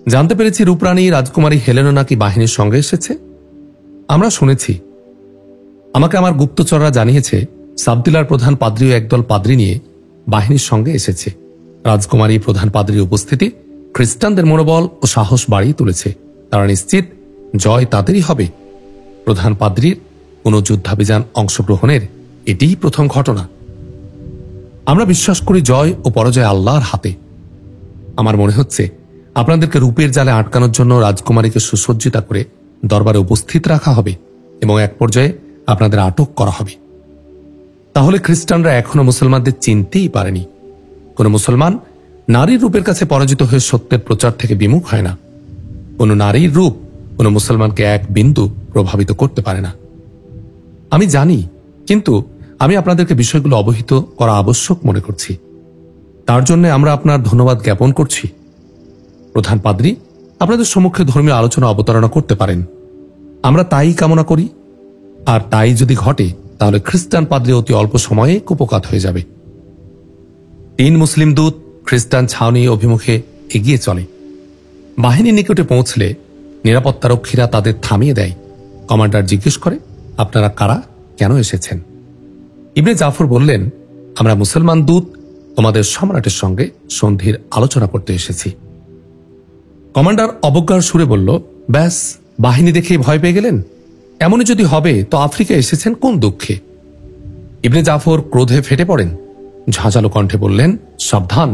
জানতে পেরেছি রূপরানী রাজকুমারী হেলেনও নাকি বাহিনীর সঙ্গে এসেছে। আমরা শুনেছি, আমাকে আমার গুপ্তচররা জানিয়েছে সাবদিলার প্রধান পাদ্রীও একদল পাদ্রী নিয়ে বাহিনীর সঙ্গে এসেছে। রাজকুমারী প্রধান পাদ্রীর উপস্থিতি খ্রিস্টানদের মনোবল ও সাহস বাড়িয়ে তুলেছে। তারা নিশ্চিত জয় তাদেরই হবে। প্রধান পাদ্রীর কোন যুদ্ধাভিযান অংশগ্রহণের এটিই প্রথম ঘটনা। আমরা বিশ্বাস করি জয় ও পরাজয় আল্লাহর হাতে। আমার মনে হচ্ছে আপনাদেরকে রূপের জালে আটকানোর জন্য রাজকুমারীকে সুসজ্জিতা করে দরবারে উপস্থিত রাখা হবে এবং এক পর্যায়ে আপনাদের আটক করা হবে। তাহলে খ্রিস্টানরা এখনো মুসলমানদের চিনতেই পারেনি। কোন মুসলমান নারীর রূপের কাছে পরাজিত হয়ে সত্যের প্রচার থেকে বিমুখ হয় না। কোন নারীর রূপ কোন মুসলমানকে এক বিন্দু প্রভাবিত করতে পারে না। আমি জানি, কিন্তু আমি আপনাদেরকে বিষয়গুলো অবহিত করা আবশ্যক মনে করছি। তার জন্য আমরা আপনার ধন্যবাদ জ্ঞাপন করছি। প্রধান পাদ্রী আপনাদের সম্মুখে ধর্মীয় আলোচনা অবতারণা করতে পারেন। আমরা তাই কামনা করি, আর তাই যদি ঘটে তাহলে খ্রিস্টান পাদ্রী অতি অল্প সময়ে কুপকাত হয়ে যাবে। 3 মুসলিম দূত খ্রিস্টান ছাউনি অভিমুখে এগিয়ে চলে। বাহিনীর নিকটে পৌঁছলে নিরাপত্তারক্ষীরা তাদের থামিয়ে দেয়। কমান্ডার জিজ্ঞেস করে, আপনারা কারা, কেন এসেছেন? ইবনে জাফর বললেন, আমরা মুসলমান দূত তোমাদের সম্রাটের সঙ্গে সন্ধির আলোচনা করতে এসেছি। কমান্ডার অবজ্ঞার সুরে বলল, ব্যাস, বাহিনী দেখে ভয় পেয়ে গেলেন? এমনই যদি হবে তো আফ্রিকা এসেছেন কোন দুঃখে? ইবনে জাফর ক্রোধে ফেটে পড়েন। ঝাঁঝালো কণ্ঠে বললেন, সাবধান,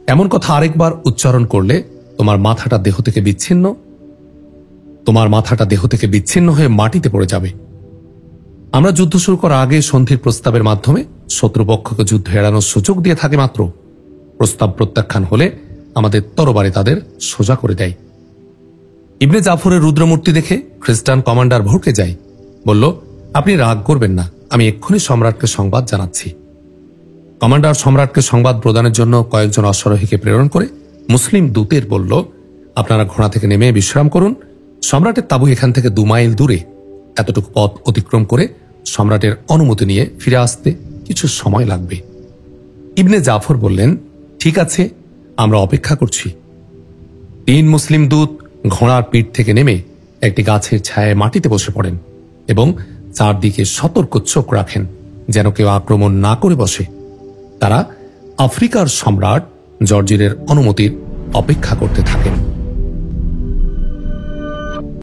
এমন কথা আরেকবার উচ্চারণ করলে তোমার মাথাটা দেহ থেকে বিচ্ছিন্ন হয়ে মাটিতে পড়ে যাবে। আমরা যুদ্ধ শুরু করার আগে সন্ধির প্রস্তাবের মাধ্যমে শত্রুপক্ষকে যুদ্ধ এড়ানোর সুযোগ দিয়ে থাকে মাত্র। প্রস্তাব প্রত্যাখ্যান হলে আমাদের তরবারে তাদের সোজা করে দেয়। ইবনে জাফরের রুদ্রমূর্তি দেখে খ্রিস্টান কমান্ডার ভড়কে যায়। বলল, আপনি রাগ করবেন না, আমি এক্ষুনি সম্রাটকে সংবাদ জানাচ্ছি। কমান্ডার সম্রাটকে সংবাদ প্রদানের জন্য কয়েকজন অশ্বারোহীকে প্রেরণ করে মুসলিম দূতের বলল, আপনারা ঘোড়া থেকে নেমে বিশ্রাম করুন। সম্রাটের তাঁবু এখান থেকে 2 মাইল দূরে। এতটুকু পথ অতিক্রম করে সম্রাটের অনুমতি নিয়ে ফিরে আসতে কিছু সময় লাগবে। ইবনে জাফর বললেন, ঠিক আছে, আমরা অপেক্ষা করছি। 3 মুসলিম দূত ঘোড়ার পিঠ থেকে নেমে একটি গাছের ছায়ায় মাটিতে বসে পড়েন এবং চারদিকে সতর্ক চোখ রাখেন যেন কেউ আক্রমণ না করে বসে। তারা আফ্রিকার সম্রাট জর্জিরের অনুমতির অপেক্ষা করতে থাকেন।